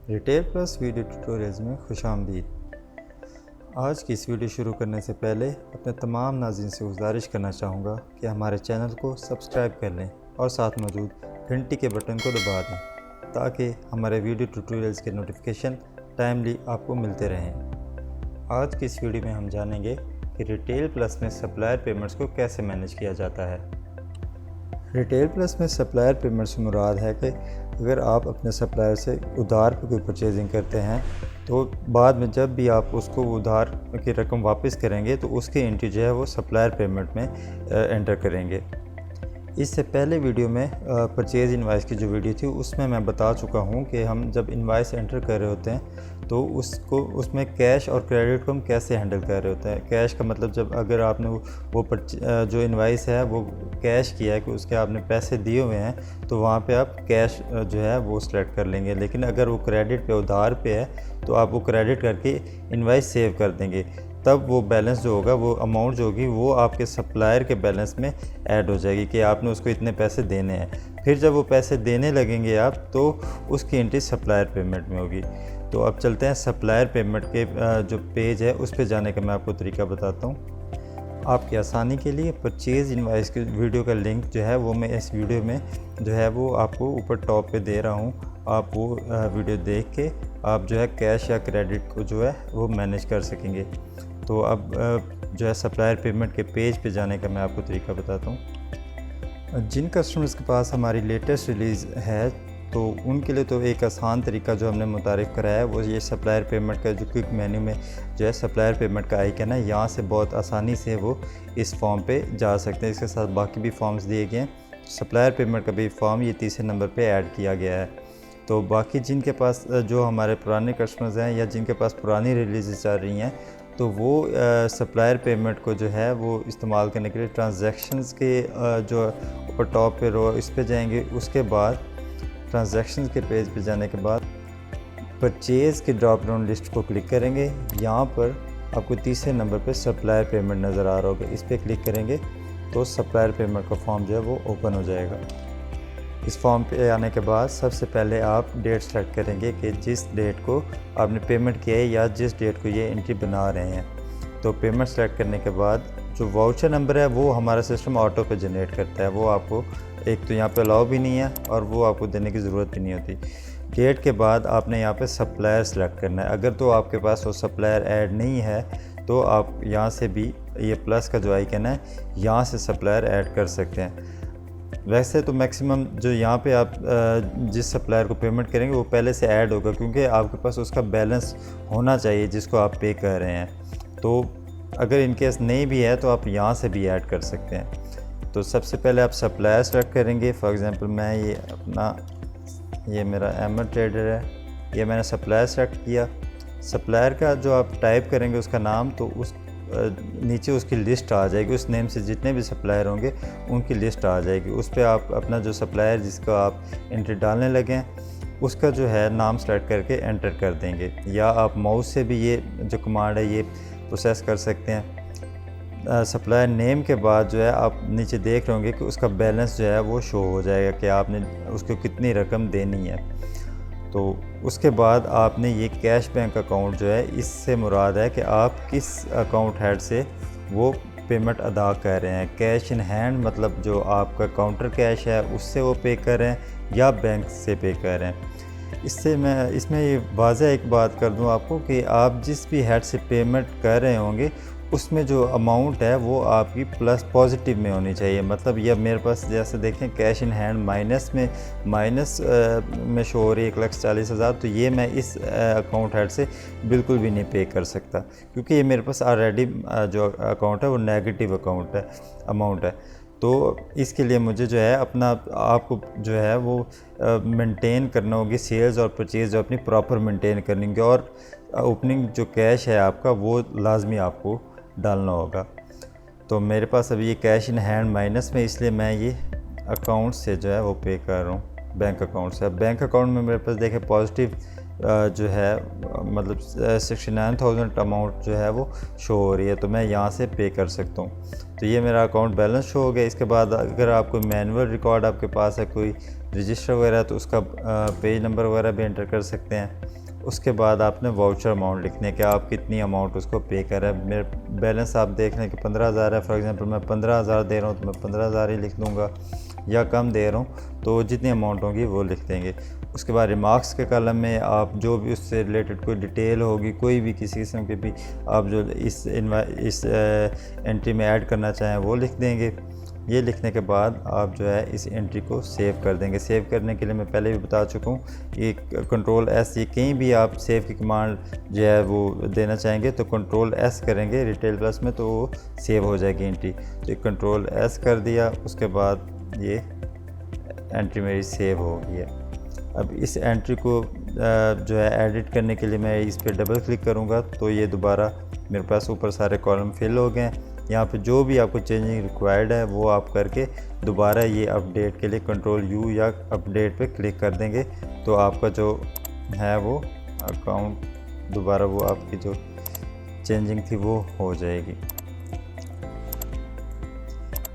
Retail plus video tutorials में खुशामदीद। आज की इस वीडियो शुरू करने से पहले अपने तमाम नाज़रीन से गुजारिश करना चाहूँगा कि हमारे चैनल को सब्सक्राइब कर लें और साथ मौजूद घंटी के बटन को दबा दें ताकि हमारे वीडियो ट्यूटोरियल्स के नोटिफिकेशन टाइमली आपको मिलते रहें। आज की इस वीडियो में हम जानेंगे कि रिटेल प्लस में सप्लायर पेमेंट्स को कैसे मैनेज किया जाता है। रिटेल प्लस में सप्लायर पेमेंट से मुराद है कि अगर आप अपने सप्लायर से उधार पर कोई परचेजिंग करते हैं तो बाद में जब भी आप उसको उधार की रकम वापस करेंगे तो उसकी एंट्री जो है वो सप्लायर पेमेंट में एंटर करेंगे। इससे पहले वीडियो में परचेज़ इनवाइस की जो वीडियो थी उसमें मैं बता चुका हूँ कि हम जब इनवाइस एंटर कर रहे होते हैं तो उसमें कैश और क्रेडिट को हम कैसे हैंडल कर रहे होते हैं। कैश का मतलब जब अगर आपने वो जो इनवाइस है वो कैश किया है कि उसके आपने पैसे दिए हुए हैं तो वहाँ पे आप कैश जो है वो सिलेक्ट कर लेंगे। लेकिन अगर वो क्रेडिट पे उधार पे है तो आप वो क्रेडिट करके इनवाइस सेव कर देंगे, तब वो बैलेंस जो होगा वो अमाउंट जो होगी वो आपके सप्लायर के बैलेंस में ऐड हो जाएगी कि आपने उसको इतने पैसे देने हैं। फिर जब वो पैसे देने लगेंगे आप तो उसकी एंट्री सप्लायर पेमेंट में होगी। तो अब चलते हैं सप्लायर पेमेंट के जो पेज है उस पर जाने का मैं आपको तरीका बताता हूँ। आपकी आसानी के लिए परचेज़ इनवाइस की वीडियो का लिंक जो है वो मैं इस वीडियो में जो है वो आपको ऊपर टॉप पे दे रहा हूँ। आप वो वीडियो देख के आप जो है कैश या क्रेडिट को जो है वो मैनेज कर सकेंगे। तो अब जो है सप्लायर पेमेंट के पेज पे जाने का मैं आपको तरीका बताता हूँ। जिन कस्टमर्स के पास हमारी लेटेस्ट रिलीज़ है तो उनके लिए तो एक आसान तरीका जो हमने मुतारिफ़ कराया है वो ये सप्लायर पेमेंट का जो क्विक मेन्यू में जो है सप्लायर पेमेंट का आइकन है, यहाँ से बहुत आसानी से वो इस फॉर्म पे जा सकते हैं। इसके साथ बाकी भी फॉर्म्स दिए गए हैं। सप्लायर पेमेंट का भी फॉर्म ये तीसरे नंबर पे ऐड किया गया है। तो बाकी जिनके पास जो हमारे पुराने कस्टमर्स हैं या जिनके पास पुरानी रिलीज़ चल रही हैं तो वो सप्लायर पेमेंट को जो है वो इस्तेमाल करने के लिए ट्रांजैक्शंस के जो ऊपर टॉप पे रो इस पे जाएंगे। उसके बाद ट्रांजैक्शंस के पेज पे जाने के बाद परचेज़ की ड्रॉप डाउन लिस्ट को क्लिक करेंगे। यहाँ पर आपको तीसरे नंबर पे सप्लायर पेमेंट नज़र आ रहा होगा, इस पर क्लिक करेंगे तो सप्लायर पेमेंट का फॉर्म जो है वो ओपन हो जाएगा। इस फॉर्म पे आने के बाद सबसे पहले आप डेट सेलेक्ट करेंगे कि जिस डेट को आपने पेमेंट किया है या जिस डेट को ये एंट्री बना रहे हैं। तो पेमेंट सेलेक्ट करने के बाद जो वाउचर नंबर है वो हमारा सिस्टम ऑटो पे जनरेट करता है, वो आपको एक तो यहाँ पे अलाउ भी नहीं है और वो आपको देने की ज़रूरत भी नहीं होती। डेट के बाद आपने यहाँ पे सप्लायर सेलेक्ट करना है। अगर तो आपके पास वो सप्लायर ऐड नहीं है तो आप यहाँ से भी ये प्लस का जो आइकन है यहाँ से सप्लायर ऐड कर सकते हैं। वैसे तो मैक्सिमम जो यहाँ पे आप जिस सप्लायर को पेमेंट करेंगे वो पहले से ऐड होगा क्योंकि आपके पास उसका बैलेंस होना चाहिए जिसको आप पे कर रहे हैं। तो अगर इनकेस नहीं भी है तो आप यहाँ से भी ऐड कर सकते हैं। तो सबसे पहले आप सप्लायर सेलेक्ट करेंगे। फॉर एग्ज़ाम्पल मैं ये मेरा अहमद ट्रेडर है, ये मैंने सप्लायर सेलेक्ट किया। सप्लायर का जो आप टाइप करेंगे उसका नाम तो उस नीचे उसकी लिस्ट आ जाएगी, उस नेम से जितने भी सप्लायर होंगे उनकी लिस्ट आ जाएगी। उस पर आप अपना जो सप्लायर जिसका आप एंट्री डालने लगें उसका जो है नाम सेलेक्ट करके एंटर कर देंगे, या आप माउस से भी ये जो कमांड है ये प्रोसेस कर सकते हैं। सप्लायर नेम के बाद जो है आप नीचे देख रहे होंगे कि उसका बैलेंस जो है वो शो हो जाएगा कि आपने उसको कितनी रकम देनी है। तो उसके बाद आपने ये कैश बैंक अकाउंट जो है इससे मुराद है कि आप किस अकाउंट हेड से वो पेमेंट अदा कर रहे हैं। कैश इन हैंड मतलब जो आपका काउंटर कैश है उससे वो पे कर रहे हैं या बैंक से पे कर रहे हैं। इसमें ये वाज़ह एक बात कर दूं आपको कि आप जिस भी हेड से पेमेंट कर रहे होंगे उसमें जो अमाउंट है वो आपकी प्लस पॉजिटिव में होनी चाहिए। मतलब ये मेरे पास जैसे देखें कैश इन हैंड माइनस में शो हो रही है 1,40,000, तो ये मैं इस अकाउंट हेड से बिल्कुल भी नहीं पे कर सकता क्योंकि ये मेरे पास ऑलरेडी जो अकाउंट है वो नेगेटिव अमाउंट है। तो इसके लिए मुझे जो है अपना आपको जो है वो मेंटेन करना होगी, सेल्स और परचेज़ जो अपनी प्रॉपर मेंटेन करनी होगी, और ओपनिंग जो कैश है आपका वो लाजमी आपको डालना होगा। तो मेरे पास अभी ये कैश इन हैंड माइनस में, इसलिए मैं ये अकाउंट से जो है वो पे कर रहा हूँ बैंक अकाउंट से। अब बैंक अकाउंट में मेरे पास देखें पॉजिटिव जो है मतलब 69,000 अमाउंट जो है वो शो हो रही है, तो मैं यहाँ से पे कर सकता हूँ। तो ये मेरा अकाउंट बैलेंस शो हो गया। इसके बाद अगर आप कोई मैनुअल रिकॉर्ड आपके पास है, कोई रजिस्टर वगैरह, तो उसका पेज नंबर वगैरह भी एंटर कर सकते हैं। उसके बाद आपने वाउचर अमाउंट लिखने के, आप कितनी अमाउंट उसको पे कर रहे हैं। मेरे बैलेंस आप देख लें कि 15,000 है, फॉर एग्जांपल मैं 15,000 दे रहा हूँ तो मैं 15,000 ही लिख दूँगा, या कम दे रहा हूँ तो जितनी अमाउंट होगी वो लिख देंगे। उसके बाद रिमार्क्स के कॉलम में आप जो भी उससे रिलेटेड कोई डिटेल होगी, कोई भी किसी किस्म की भी आप जो इस एंट्री में ऐड करना चाहें वो लिख देंगे। ये लिखने के बाद आप जो है इस एंट्री को सेव कर देंगे। सेव करने के लिए मैं पहले भी बता चुका हूँ कि Ctrl+S, ये कहीं भी आप सेव की कमांड जो है वो देना चाहेंगे तो Ctrl+S करेंगे रिटेल प्लस में, तो वो सेव हो जाएगी एंट्री। तो Ctrl+S कर दिया, उसके बाद ये एंट्री मेरी सेव हो गई है। अब इस एंट्री को जो है एडिट करने के लिए मैं इस पर डबल क्लिक करूँगा तो ये दोबारा मेरे पास ऊपर सारे कॉलम फिल हो गए हैं। यहाँ पे जो भी आपको चेंजिंग रिक्वायर्ड है वो आप करके दोबारा ये अपडेट के लिए Ctrl+U या अपडेट पे क्लिक कर देंगे, तो आपका जो है वो अकाउंट दोबारा वो आपकी जो चेंजिंग थी वो हो जाएगी।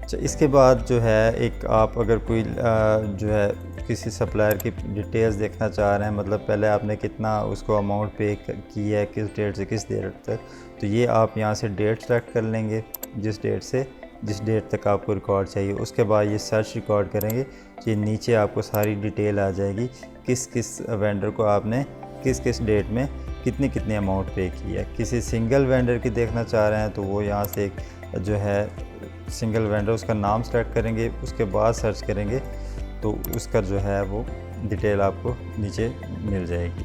अच्छा, इसके बाद जो है एक आप अगर कोई जो है किसी सप्लायर की डिटेल्स देखना चाह रहे हैं, मतलब पहले आपने कितना उसको अमाउंट पे किया है, किस डेट से किस डेट तक, तो ये आप यहाँ से डेट सेलेक्ट कर लेंगे, जिस डेट से जिस डेट तक आपको रिकॉर्ड चाहिए। उसके बाद ये सर्च रिकॉर्ड करेंगे तो ये नीचे आपको सारी डिटेल आ जाएगी, किस किस वेंडर को आपने किस किस डेट में कितनी कितनी अमाउंट पे की है। किसी सिंगल वेंडर की देखना चाह रहे हैं तो वो यहाँ से जो है सिंगल वेंडर उसका नाम सेलेक्ट करेंगे, उसके बाद सर्च करेंगे तो उसका जो है वो डिटेल आपको नीचे मिल जाएगी।